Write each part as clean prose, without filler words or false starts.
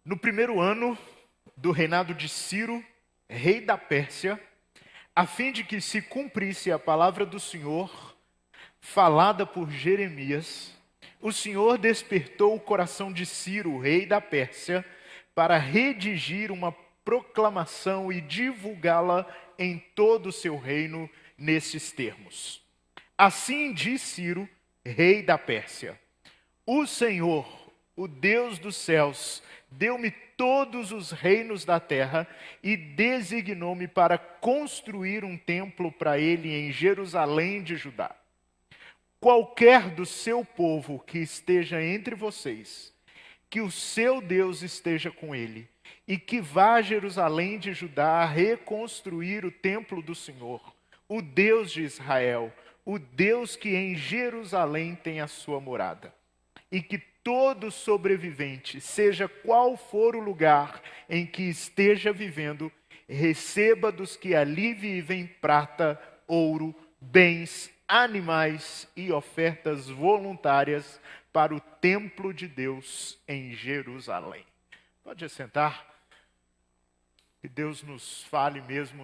No primeiro ano do reinado de Ciro, rei da Pérsia, a fim de que se cumprisse a palavra do Senhor, falada por Jeremias, o Senhor despertou o coração de Ciro, rei da Pérsia, para redigir uma proclamação e divulgá-la em todo o seu reino nesses termos. Assim diz Ciro, rei da Pérsia: o Senhor, o Deus dos céus, deu-me todos os reinos da terra e designou-me para construir um templo para ele em Jerusalém de Judá. Qualquer do seu povo que esteja entre vocês, que o seu Deus esteja com ele, e que vá a Jerusalém de Judá a reconstruir o templo do Senhor, o Deus de Israel, o Deus que em Jerusalém tem a sua morada. E que todo sobrevivente, seja qual for o lugar em que esteja vivendo, receba dos que ali vivem prata, ouro, bens, animais e ofertas voluntárias para o templo de Deus em Jerusalém. Pode assentar. Que Deus nos fale mesmo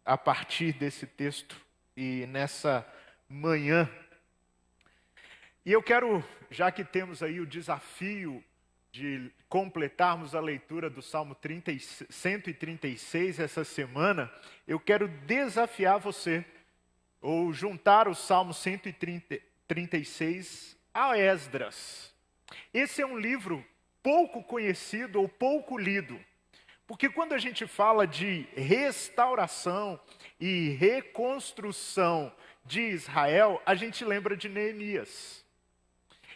a partir desse texto e nessa manhã. E eu quero, já que temos aí o desafio de completarmos a leitura do Salmo 136 essa semana, eu quero desafiar você, ou juntar o Salmo 136 a Esdras. Esse é um livro pouco conhecido ou pouco lido, porque quando a gente fala de restauração e reconstrução de Israel, a gente lembra de Neemias.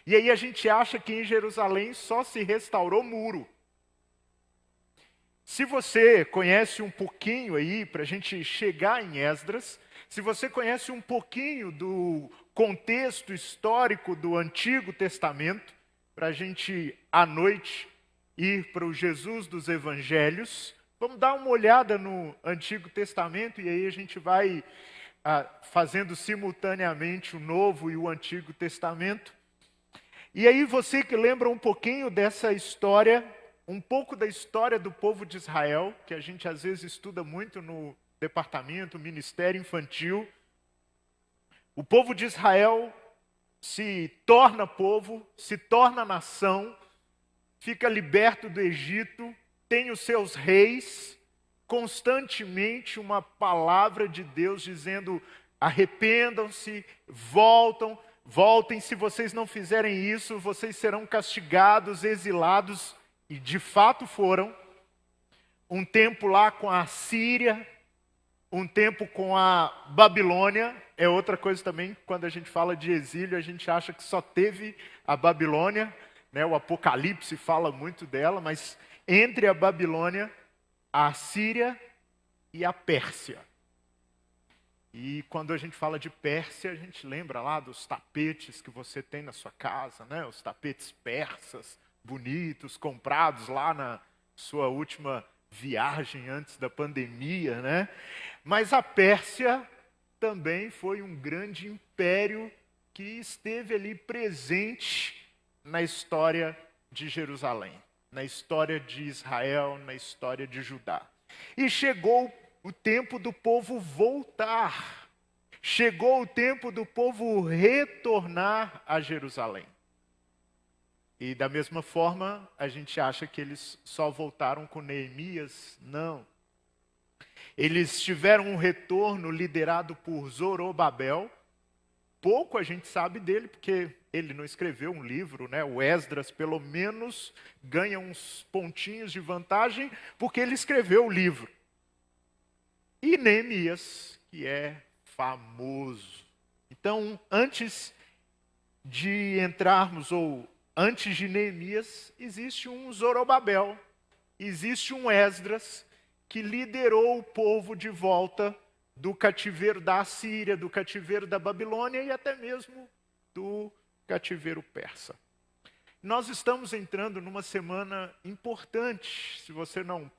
E aí a gente acha que em Jerusalém só se restaurou muro. Se você conhece um pouquinho aí, para a gente chegar em Esdras, se você conhece um pouquinho do contexto histórico do Antigo Testamento, para a gente, à noite, ir para o Jesus dos Evangelhos, vamos dar uma olhada no Antigo Testamento e aí a gente vai fazendo simultaneamente o Novo e o Antigo Testamento. E aí você que lembra um pouquinho dessa história, um pouco da história do povo de Israel, que a gente às vezes estuda muito no departamento, ministério infantil. O povo de Israel se torna povo, se torna nação, fica liberto do Egito, tem os seus reis, constantemente uma palavra de Deus dizendo: arrependam-se, voltem, se vocês não fizerem isso, vocês serão castigados, exilados, e de fato foram. Um tempo lá com a Síria, um tempo com a Babilônia, é outra coisa também, quando a gente fala de exílio, a gente acha que só teve a Babilônia, né? O Apocalipse fala muito dela, mas entre a Babilônia, a Síria e a Pérsia. E quando a gente fala de Pérsia, a gente lembra lá dos tapetes que você tem na sua casa, né? Os tapetes persas, bonitos, comprados lá na sua última viagem antes da pandemia, né? Mas a Pérsia também foi um grande império que esteve ali presente na história de Jerusalém, na história de Israel, na história de Judá. E chegou o tempo do povo voltar. Chegou o tempo do povo retornar a Jerusalém. E da mesma forma, a gente acha que eles só voltaram com Neemias. Não. Eles tiveram um retorno liderado por Zorobabel. Pouco a gente sabe dele, porque ele não escreveu um livro, né? O Esdras, pelo menos, ganha uns pontinhos de vantagem, porque ele escreveu o livro. E Neemias, que é famoso. Então, antes de entrarmos, ou antes de Neemias, existe um Zorobabel, existe um Esdras, que liderou o povo de volta do cativeiro da Assíria, do cativeiro da Babilônia e até mesmo do cativeiro persa. Nós estamos entrando numa semana importante, se você não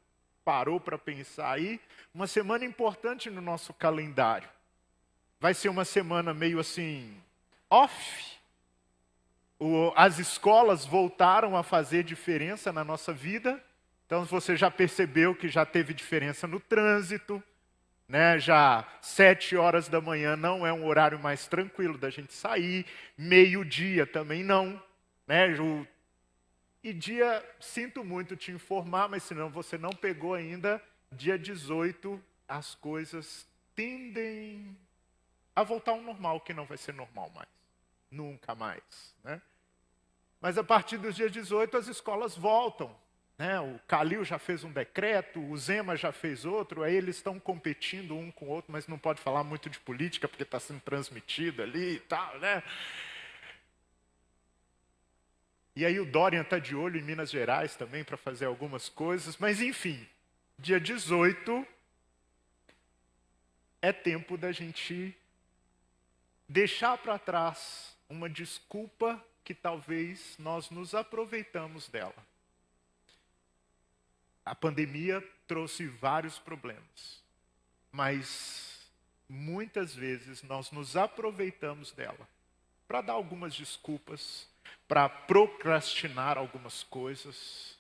parou para pensar aí, uma semana importante no nosso calendário. Vai ser uma semana meio assim, off, As escolas voltaram a fazer diferença na nossa vida. Então você já percebeu que já teve diferença no trânsito, né? Já 7 horas da manhã não é um horário mais tranquilo da gente sair, meio-dia também não, né? E sinto muito te informar, mas se não você não pegou ainda, dia 18 as coisas tendem a voltar ao normal, que não vai ser normal mais, nunca mais, né? Mas a partir dos dias 18 as escolas voltam. O Calil já fez um decreto, o Zema já fez outro, aí eles estão competindo um com o outro, mas não pode falar muito de política, porque está sendo transmitido ali e tal, né? E aí o Dória está de olho em Minas Gerais também para fazer algumas coisas, mas enfim, dia 18 é tempo da gente deixar para trás uma desculpa que talvez nós nos aproveitamos dela. A pandemia trouxe vários problemas, mas muitas vezes nós nos aproveitamos dela para dar algumas desculpas, para procrastinar algumas coisas.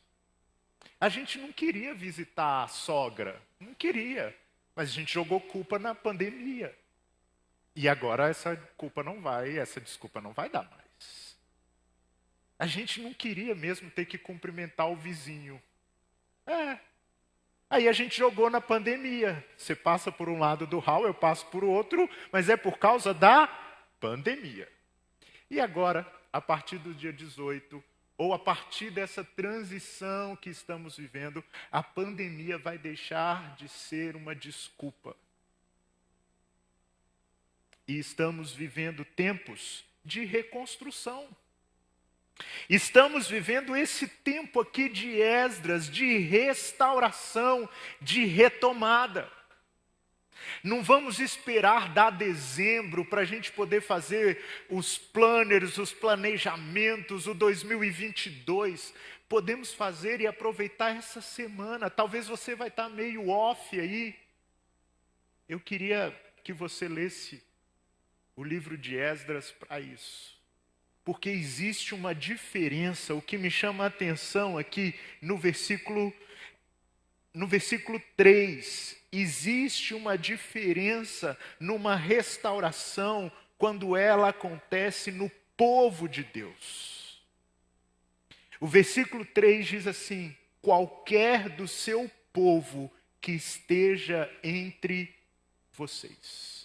A gente não queria visitar a sogra, não queria, mas a gente jogou culpa na pandemia. E agora essa desculpa não vai dar mais. A gente não queria mesmo ter que cumprimentar o vizinho. Aí a gente jogou na pandemia. Você passa por um lado do hall, eu passo por outro, mas é por causa da pandemia. E agora, a partir do dia 18, ou a partir dessa transição que estamos vivendo, a pandemia vai deixar de ser uma desculpa. E estamos vivendo tempos de reconstrução. Estamos vivendo esse tempo aqui de Esdras, de restauração, de retomada. Não vamos esperar dar dezembro para a gente poder fazer os planners, os planejamentos, o 2022. Podemos fazer e aproveitar essa semana. Talvez você vai estar meio off aí. Eu queria que você lesse o livro de Esdras para isso. Porque existe uma diferença. O que me chama a atenção aqui no versículo 3, existe uma diferença numa restauração quando ela acontece no povo de Deus. O versículo 3 diz assim: qualquer do seu povo que esteja entre vocês.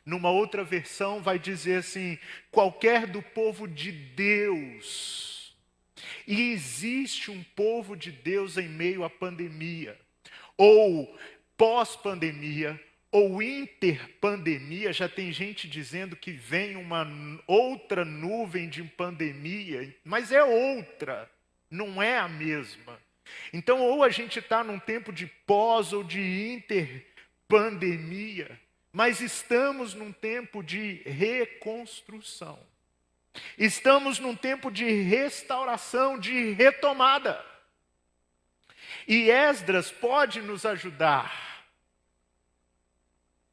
Numa outra versão vai dizer assim: qualquer do povo de Deus. E existe um povo de Deus em meio à pandemia, ou pós-pandemia, ou interpandemia. Já tem gente dizendo que vem uma outra nuvem de pandemia, mas é outra, não é a mesma. Então, ou a gente está num tempo de pós ou de interpandemia, mas estamos num tempo de reconstrução. Estamos num tempo de restauração, de retomada. E Esdras pode nos ajudar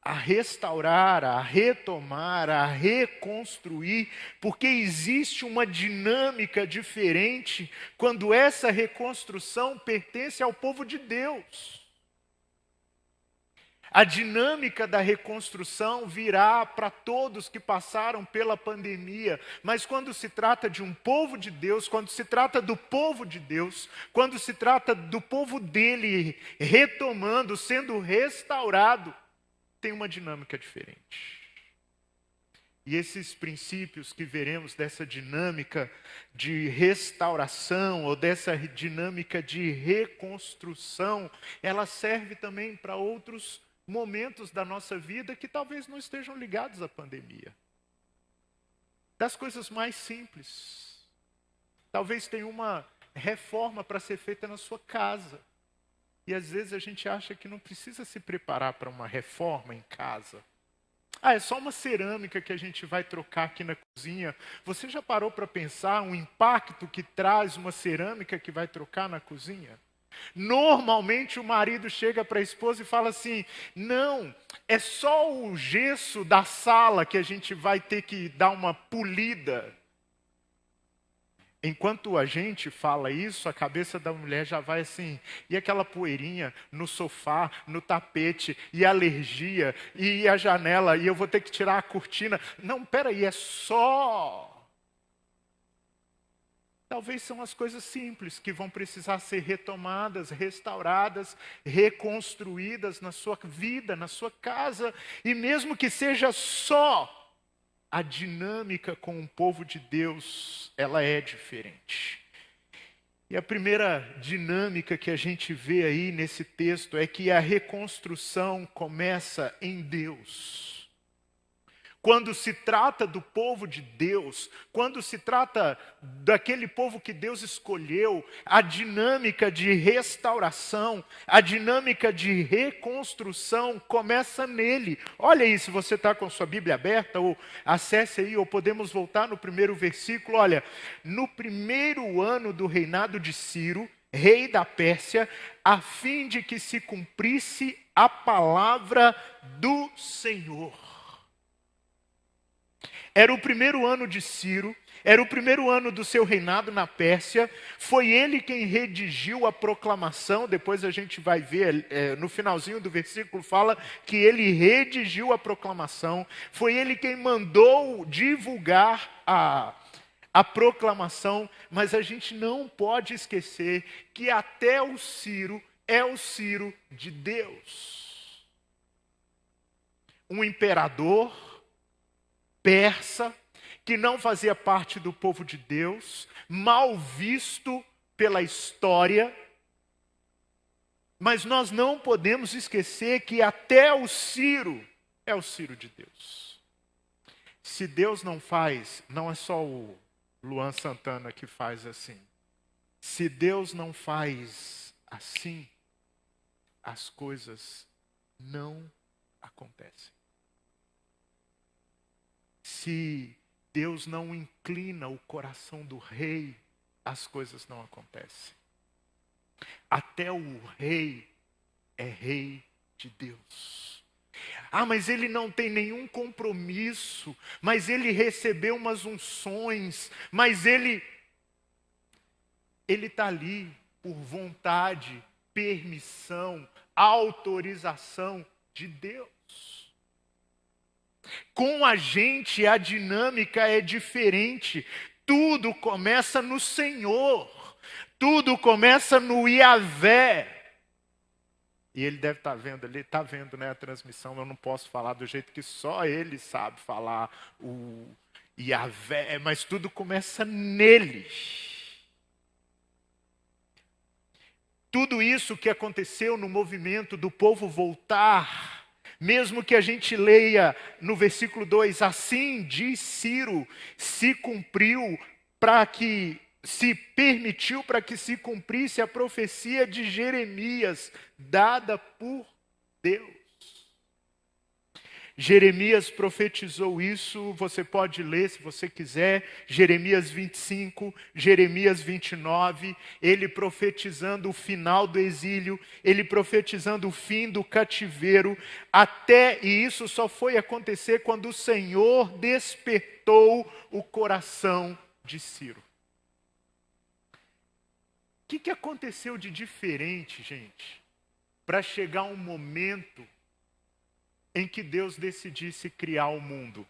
a restaurar, a retomar, a reconstruir, porque existe uma dinâmica diferente quando essa reconstrução pertence ao povo de Deus. A dinâmica da reconstrução virá para todos que passaram pela pandemia, mas quando se trata de um povo de Deus, quando se trata do povo de Deus, quando se trata do povo dele retomando, sendo restaurado, tem uma dinâmica diferente. E esses princípios que veremos dessa dinâmica de restauração ou dessa dinâmica de reconstrução, ela serve também para outros momentos da nossa vida que talvez não estejam ligados à pandemia. Das coisas mais simples. Talvez tenha uma reforma para ser feita na sua casa. E às vezes a gente acha que não precisa se preparar para uma reforma em casa. É só uma cerâmica que a gente vai trocar aqui na cozinha. Você já parou para pensar o impacto que traz uma cerâmica que vai trocar na cozinha? Normalmente o marido chega para a esposa e fala assim: não, é só o gesso da sala que a gente vai ter que dar uma polida. Enquanto a gente fala isso, a cabeça da mulher já vai assim, e aquela poeirinha no sofá, no tapete, e a alergia, e a janela, e eu vou ter que tirar a cortina. Não, peraí, é só. Talvez são as coisas simples que vão precisar ser retomadas, restauradas, reconstruídas na sua vida, na sua casa, e mesmo que seja só, a dinâmica com o povo de Deus, ela é diferente. E a primeira dinâmica que a gente vê aí nesse texto é que a reconstrução começa em Deus. Quando se trata do povo de Deus, quando se trata daquele povo que Deus escolheu, a dinâmica de restauração, a dinâmica de reconstrução começa nele. Olha aí, se você está com sua Bíblia aberta, ou acesse aí, ou podemos voltar no primeiro versículo. Olha, no primeiro ano do reinado de Ciro, rei da Pérsia, a fim de que se cumprisse a palavra do Senhor. Era o primeiro ano de Ciro, era o primeiro ano do seu reinado na Pérsia. Foi ele quem redigiu a proclamação. Depois a gente vai ver, no finalzinho do versículo fala que ele redigiu a proclamação. Foi ele quem mandou divulgar a proclamação. Mas a gente não pode esquecer que até o Ciro é o Ciro de Deus. Um imperador persa, que não fazia parte do povo de Deus, mal visto pela história, mas nós não podemos esquecer que até o Ciro é o Ciro de Deus. Se Deus não faz, não é só o Luan Santana que faz assim. Se Deus não faz assim, as coisas não acontecem. Se Deus não inclina o coração do rei, as coisas não acontecem. Até o rei é rei de Deus. Ah, mas ele não tem nenhum compromisso, mas ele recebeu umas unções, mas ele está ali por vontade, permissão, autorização de Deus. Com a gente a dinâmica é diferente. Tudo começa no Senhor. Tudo começa no Yahvé. E ele deve estar vendo, ele está vendo, né, a transmissão. Eu não posso falar do jeito que só ele sabe falar o Yahvé, mas tudo começa nele. Tudo isso que aconteceu no movimento do povo voltar, mesmo que a gente leia no versículo 2, assim diz Ciro, se cumpriu para que, se permitiu para que se cumprisse a profecia de Jeremias, dada por Deus. Jeremias profetizou isso, você pode ler se você quiser, Jeremias 25, Jeremias 29, ele profetizando o final do exílio, ele profetizando o fim do cativeiro, e isso só foi acontecer quando o Senhor despertou o coração de Ciro. O que aconteceu de diferente, gente, para chegar um momento em que Deus decidisse criar o mundo?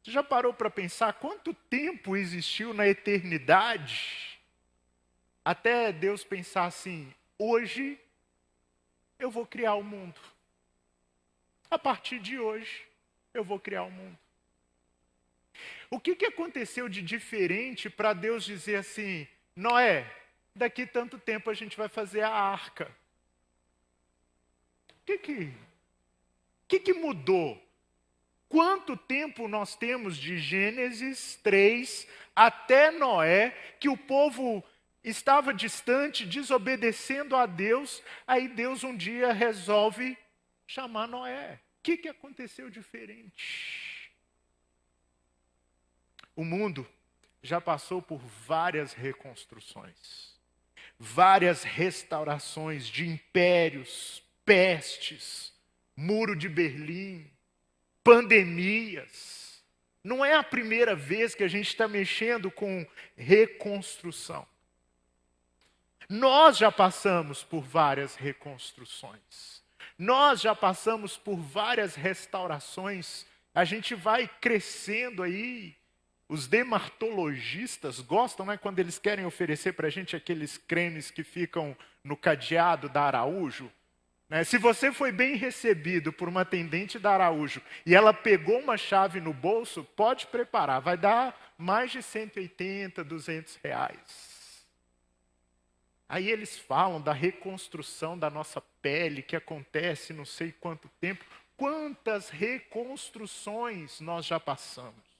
Você já parou para pensar quanto tempo existiu na eternidade até Deus pensar assim, hoje eu vou criar o mundo. A partir de hoje eu vou criar o mundo. O que aconteceu de diferente para Deus dizer assim, Noé, daqui tanto tempo a gente vai fazer a arca? O que mudou? Quanto tempo nós temos de Gênesis 3 até Noé, que o povo estava distante, desobedecendo a Deus, aí Deus um dia resolve chamar Noé. O que aconteceu diferente? O mundo já passou por várias reconstruções, várias restaurações de impérios, pestes, Muro de Berlim, pandemias. Não é a primeira vez que a gente está mexendo com reconstrução. Nós já passamos por várias reconstruções. Nós já passamos por várias restaurações. A gente vai crescendo aí. Os dermatologistas gostam, né, quando eles querem oferecer para a gente aqueles cremes que ficam no cadeado da Araújo. Né? Se você foi bem recebido por uma atendente da Araújo e ela pegou uma chave no bolso, pode preparar, vai dar mais de 180, 200 reais. Aí eles falam da reconstrução da nossa pele, que acontece não sei quanto tempo. Quantas reconstruções nós já passamos?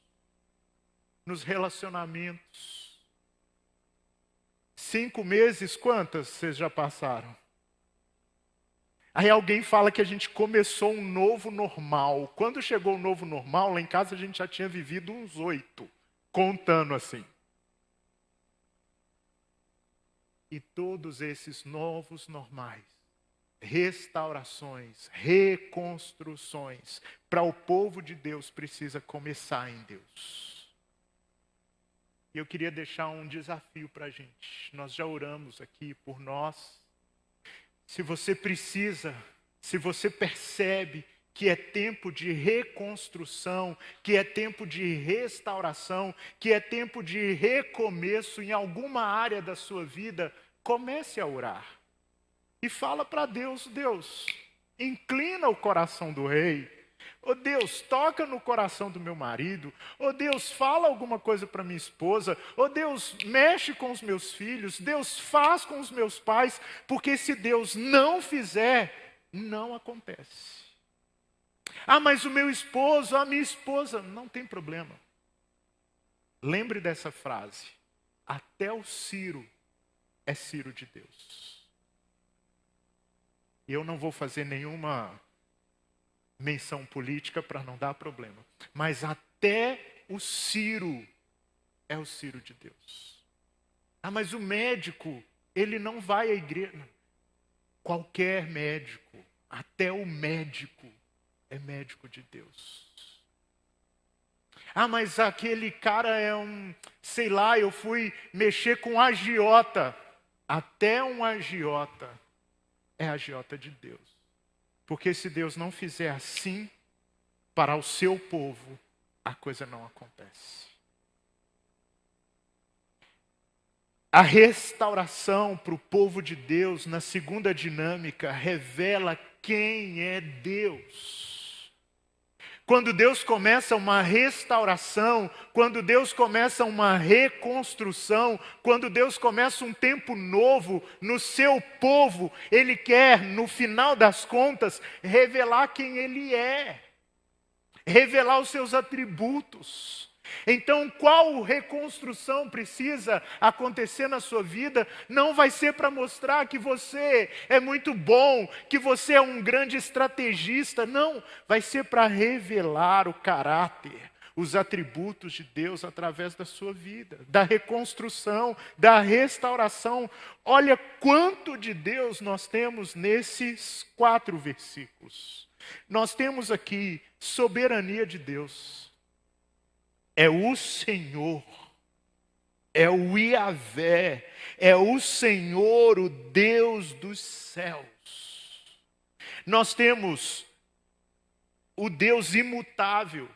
Nos relacionamentos. 5 meses, quantas vocês já passaram? Aí alguém fala que a gente começou um novo normal. Quando chegou o novo normal, lá em casa a gente já tinha vivido uns 8, contando assim. E todos esses novos normais, restaurações, reconstruções, para o povo de Deus precisa começar em Deus. E eu queria deixar um desafio para a gente. Nós já oramos aqui por nós. Se você precisa, se você percebe que é tempo de reconstrução, que é tempo de restauração, que é tempo de recomeço em alguma área da sua vida, comece a orar. E fala para Deus, Deus, inclina o coração do rei. Oh Deus, toca no coração do meu marido. Oh Deus, fala alguma coisa para minha esposa. Oh Deus, mexe com os meus filhos. Deus, faz com os meus pais. Porque se Deus não fizer, não acontece. Ah, mas o meu esposo, a minha esposa, não tem problema. Lembre dessa frase. Até o Ciro é Ciro de Deus. E eu não vou fazer nenhuma menção política para não dar problema. Mas até o Ciro é o Ciro de Deus. Ah, mas o médico, ele não vai à igreja. Qualquer médico, até o médico, é médico de Deus. Ah, mas aquele cara é sei lá, eu fui mexer com agiota. Até um agiota é agiota de Deus. Porque se Deus não fizer assim para o seu povo, a coisa não acontece. A restauração para o povo de Deus, na segunda dinâmica, revela quem é Deus. Quando Deus começa uma restauração, quando Deus começa uma reconstrução, quando Deus começa um tempo novo no seu povo, Ele quer, no final das contas, revelar quem Ele é, revelar os seus atributos. Então, qual reconstrução precisa acontecer na sua vida? Não vai ser para mostrar que você é muito bom, que você é um grande estrategista. Não, vai ser para revelar o caráter, os atributos de Deus através da sua vida, da reconstrução, da restauração. Olha quanto de Deus nós temos nesses 4 versículos. Nós temos aqui soberania de Deus. É o Senhor, é o Yahvé, é o Senhor, o Deus dos céus. Nós temos o Deus imutável,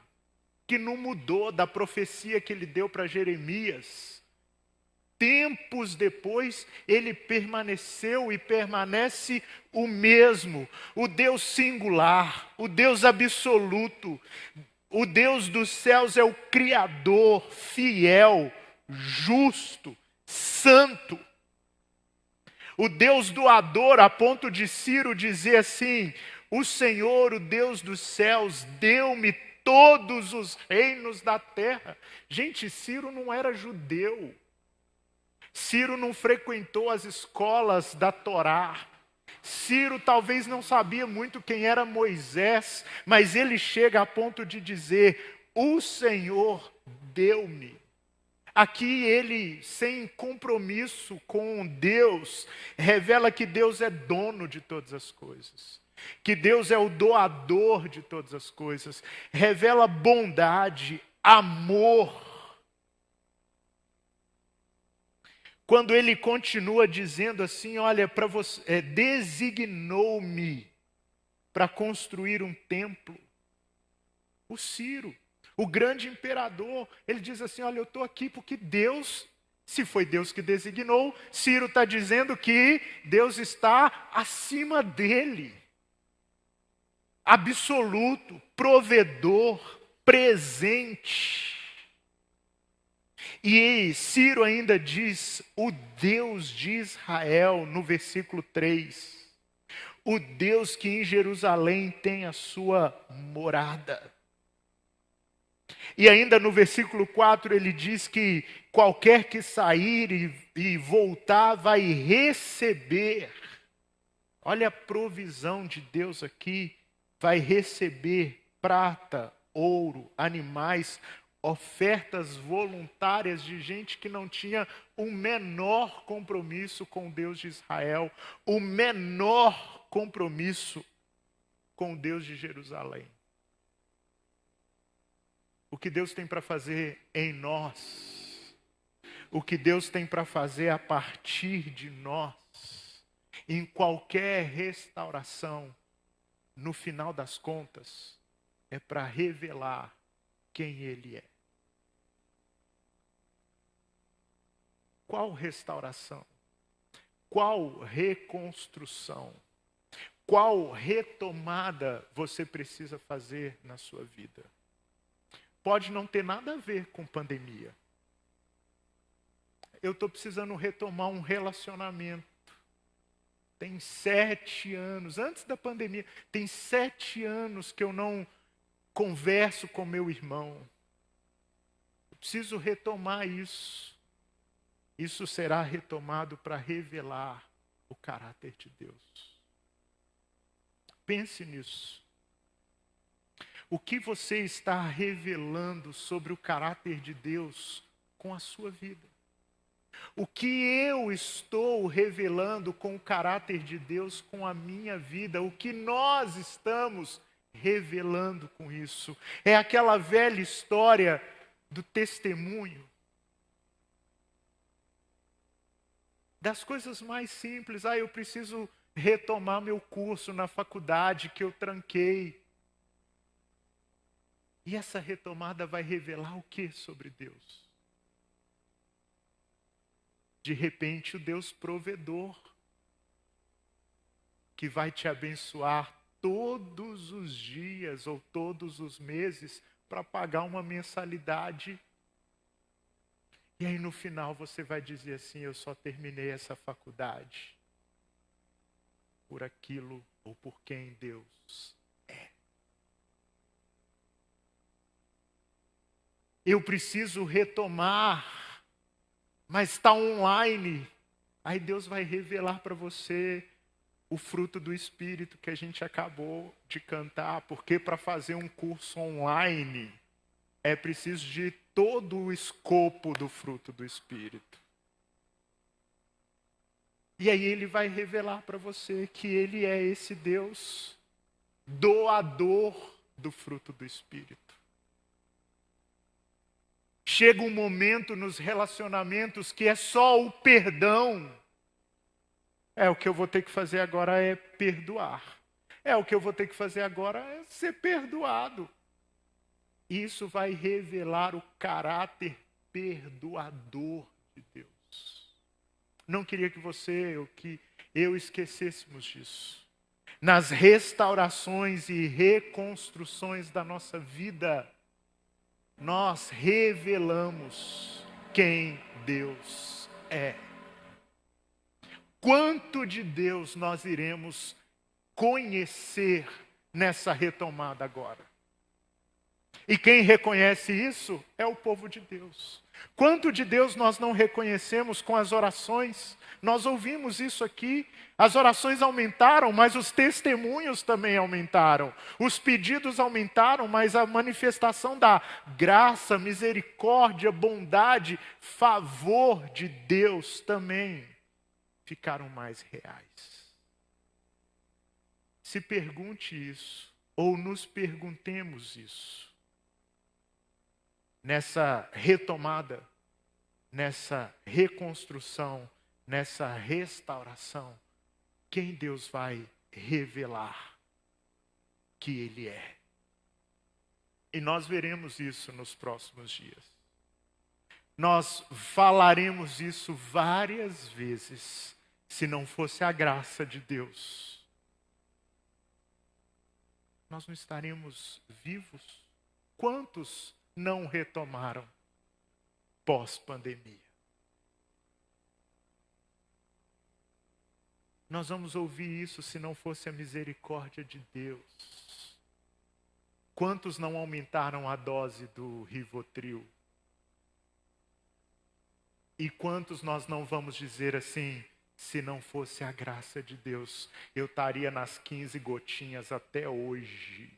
que não mudou da profecia que Ele deu para Jeremias. Tempos depois, Ele permaneceu e permanece o mesmo, o Deus singular, o Deus absoluto. O Deus dos céus é o Criador, fiel, justo, santo. O Deus doador, a ponto de Ciro dizer assim: o Senhor, o Deus dos céus, deu-me todos os reinos da terra. Gente, Ciro não era judeu. Ciro não frequentou as escolas da Torá. Ciro talvez não sabia muito quem era Moisés, mas ele chega a ponto de dizer: o Senhor deu-me. Aqui ele, sem compromisso com Deus, revela que Deus é dono de todas as coisas, que Deus é o doador de todas as coisas, revela bondade, amor. Quando ele continua dizendo assim, olha, para você, designou-me para construir um templo. O Ciro, o grande imperador, ele diz assim, olha, eu estou aqui porque Deus, se foi Deus que designou, Ciro está dizendo que Deus está acima dele. Absoluto, provedor, presente. E Ciro ainda diz, o Deus de Israel, no versículo 3, o Deus que em Jerusalém tem a sua morada. E ainda no versículo 4 ele diz que qualquer que sair e voltar vai receber. Olha a provisão de Deus aqui, vai receber prata, ouro, animais, ofertas voluntárias de gente que não tinha o menor compromisso com o Deus de Israel, o menor compromisso com o Deus de Jerusalém. O que Deus tem para fazer em nós, o que Deus tem para fazer a partir de nós, em qualquer restauração, no final das contas, é para revelar quem Ele é. Qual restauração? Qual reconstrução? Qual retomada você precisa fazer na sua vida? Pode não ter nada a ver com pandemia. Eu estou precisando retomar um relacionamento. Tem 7 anos, antes da pandemia, tem 7 anos que eu não converso com meu irmão. Eu preciso retomar isso. Isso será retomado para revelar o caráter de Deus. Pense nisso. O que você está revelando sobre o caráter de Deus com a sua vida? O que eu estou revelando com o caráter de Deus com a minha vida? O que nós estamos revelando com isso? É aquela velha história do testemunho. Das coisas mais simples. Eu preciso retomar meu curso na faculdade que eu tranquei. E essa retomada vai revelar o que sobre Deus? De repente, o Deus provedor, que vai te abençoar todos os dias ou todos os meses para pagar uma mensalidade. E aí no final você vai dizer assim, eu só terminei essa faculdade por aquilo ou por quem Deus é. Eu preciso retomar, mas está online. Aí Deus vai revelar para você o fruto do Espírito que a gente acabou de cantar, porque para fazer um curso online é preciso de todo o escopo do fruto do Espírito. E aí ele vai revelar para você que ele é esse Deus doador do fruto do Espírito. Chega um momento nos relacionamentos que é só o perdão. O que eu vou ter que fazer agora é perdoar. O que eu vou ter que fazer agora é ser perdoado. Isso vai revelar o caráter perdoador de Deus. Não queria que você ou que eu esquecêssemos disso. Nas restaurações e reconstruções da nossa vida, nós revelamos quem Deus é. Quanto de Deus nós iremos conhecer nessa retomada agora? E quem reconhece isso é o povo de Deus. Quanto de Deus nós não reconhecemos com as orações? Nós ouvimos isso aqui. As orações aumentaram, mas os testemunhos também aumentaram. Os pedidos aumentaram, mas a manifestação da graça, misericórdia, bondade, favor de Deus também ficaram mais reais. Se pergunte isso, ou nos perguntemos isso. nessa retomada, nessa reconstrução, nessa restauração, quem Deus vai revelar que Ele é. E nós veremos isso nos próximos dias. Nós falaremos isso várias vezes, se não fosse a graça de Deus. Nós não estaremos vivos. Quantos não retomaram pós-pandemia? Nós vamos ouvir isso se não fosse a misericórdia de Deus. Quantos não aumentaram a dose do Rivotril? E quantos nós não vamos dizer assim, se não fosse a graça de Deus, eu estaria nas 15 gotinhas até hoje.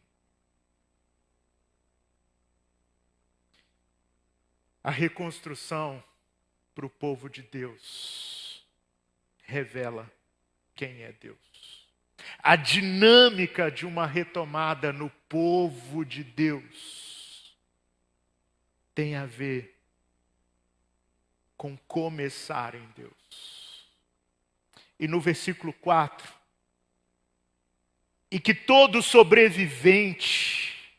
A reconstrução para o povo de Deus revela quem é Deus. A dinâmica de uma retomada no povo de Deus tem a ver com começar em Deus. E no versículo 4, e que todo sobrevivente,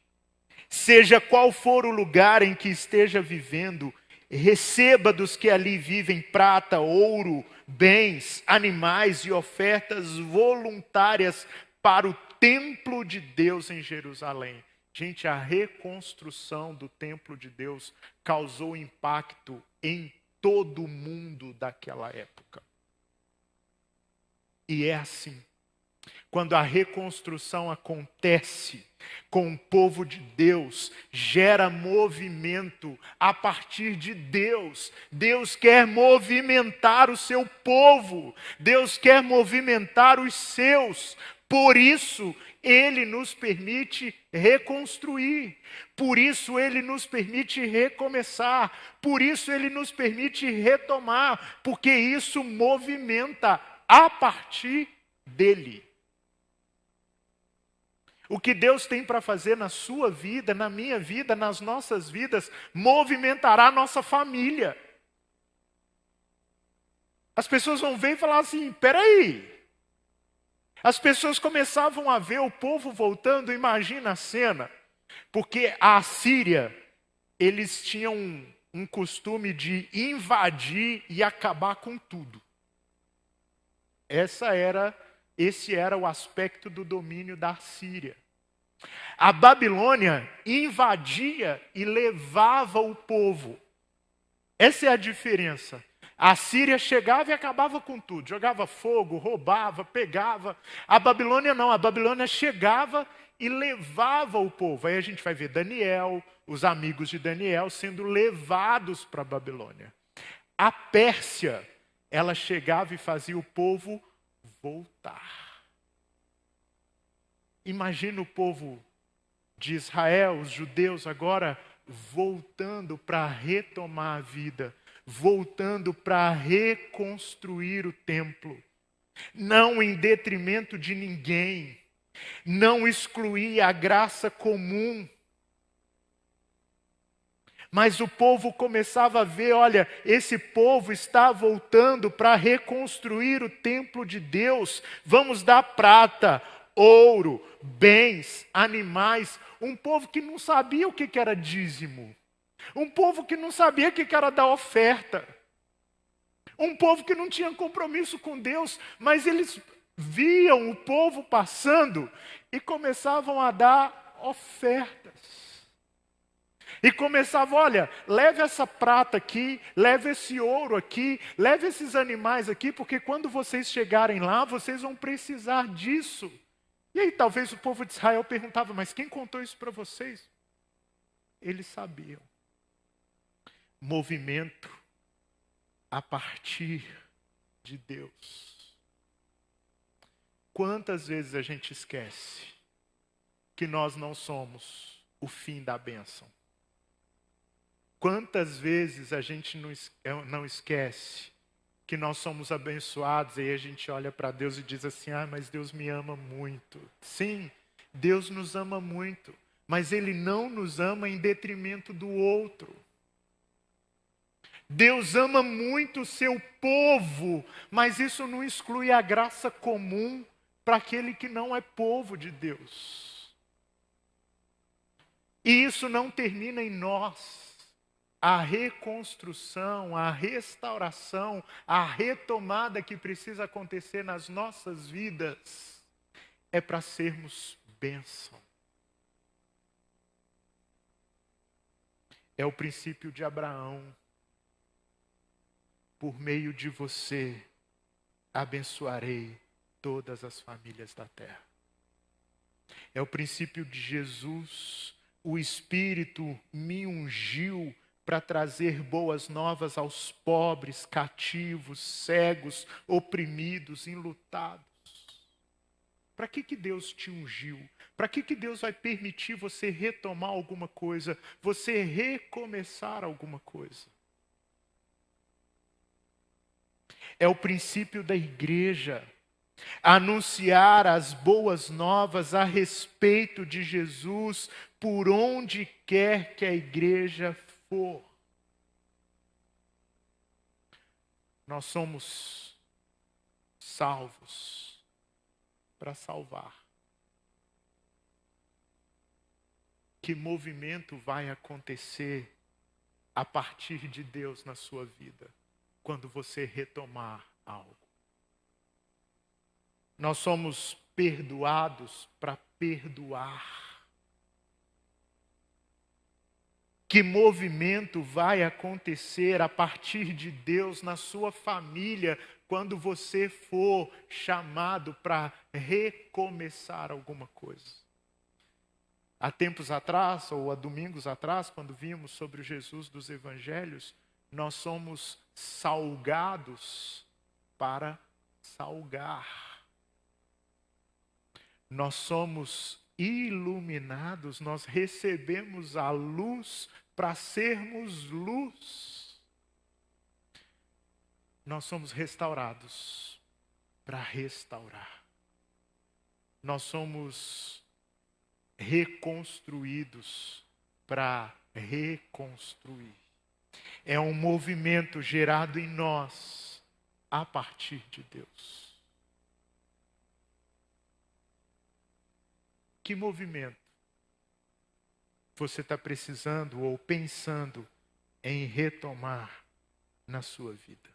seja qual for o lugar em que esteja vivendo, receba dos que ali vivem prata, ouro, bens, animais e ofertas voluntárias para o templo de Deus em Jerusalém. Gente, a reconstrução do templo de Deus causou impacto em todo o mundo daquela época. E é assim. Quando a reconstrução acontece com o povo de Deus, gera movimento a partir de Deus. Deus quer movimentar o seu povo. Deus quer movimentar os seus. Por isso, Ele nos permite reconstruir. Por isso, Ele nos permite recomeçar. Por isso, Ele nos permite retomar. Porque isso movimenta a partir dEle. O que Deus tem para fazer na sua vida, na minha vida, nas nossas vidas, movimentará a nossa família. As pessoas vão ver e falar assim, peraí. As pessoas começavam a ver o povo voltando, imagina a cena. Porque a Assíria, eles tinham um costume de invadir e acabar com tudo. Esse era o aspecto do domínio da Síria. A Babilônia invadia e levava o povo. Essa é a diferença. A Síria chegava e acabava com tudo. Jogava fogo, roubava, pegava. A Babilônia não. A Babilônia chegava e levava o povo. Aí a gente vai ver Daniel, os amigos de Daniel sendo levados para a Babilônia. A Pérsia, ela chegava e fazia o povo voltar. Imagina o povo de Israel, os judeus agora voltando para retomar a vida, voltando para reconstruir o templo. Não em detrimento de ninguém, não excluir a graça comum. Mas o povo começava a ver, olha, esse povo está voltando para reconstruir o templo de Deus. Vamos dar prata, ouro, bens, animais. Um povo que não sabia o que era dízimo. Um povo que não sabia o que era dar oferta. Um povo que não tinha compromisso com Deus, mas eles viam o povo passando e começavam a dar ofertas. E começava, olha, leve essa prata aqui, leve esse ouro aqui, leve esses animais aqui, porque quando vocês chegarem lá, vocês vão precisar disso. E aí talvez o povo de Israel perguntava, mas quem contou isso para vocês? Eles sabiam. Movimento a partir de Deus. Quantas vezes a gente esquece que nós não somos o fim da bênção? Quantas vezes a gente não esquece que nós somos abençoados e aí a gente olha para Deus e diz assim, mas Deus me ama muito. Sim, Deus nos ama muito, mas Ele não nos ama em detrimento do outro. Deus ama muito o seu povo, mas isso não exclui a graça comum para aquele que não é povo de Deus. E isso não termina em nós. A reconstrução, a restauração, a retomada que precisa acontecer nas nossas vidas é para sermos bênção. É o princípio de Abraão. Por meio de você, abençoarei todas as famílias da terra. É o princípio de Jesus. O Espírito me ungiu para trazer boas novas aos pobres, cativos, cegos, oprimidos, enlutados. Para que Deus te ungiu? Para que Deus vai permitir você retomar alguma coisa, você recomeçar alguma coisa? É o princípio da igreja. Anunciar as boas novas a respeito de Jesus por onde quer que a igreja for. Nós somos salvos para salvar. Que movimento vai acontecer a partir de Deus na sua vida quando você retomar algo? Nós somos perdoados para perdoar. Que movimento vai acontecer a partir de Deus na sua família quando você for chamado para recomeçar alguma coisa? Há tempos atrás, ou há domingos atrás, quando vimos sobre o Jesus dos Evangelhos, nós somos salgados para salgar. Nós somos iluminados, nós recebemos a luz para sermos luz. Nós somos restaurados para restaurar. Nós somos reconstruídos para reconstruir. É um movimento gerado em nós a partir de Deus. Que movimento você está precisando ou pensando em retomar na sua vida?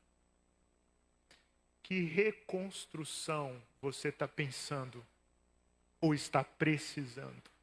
Que reconstrução você está pensando ou está precisando?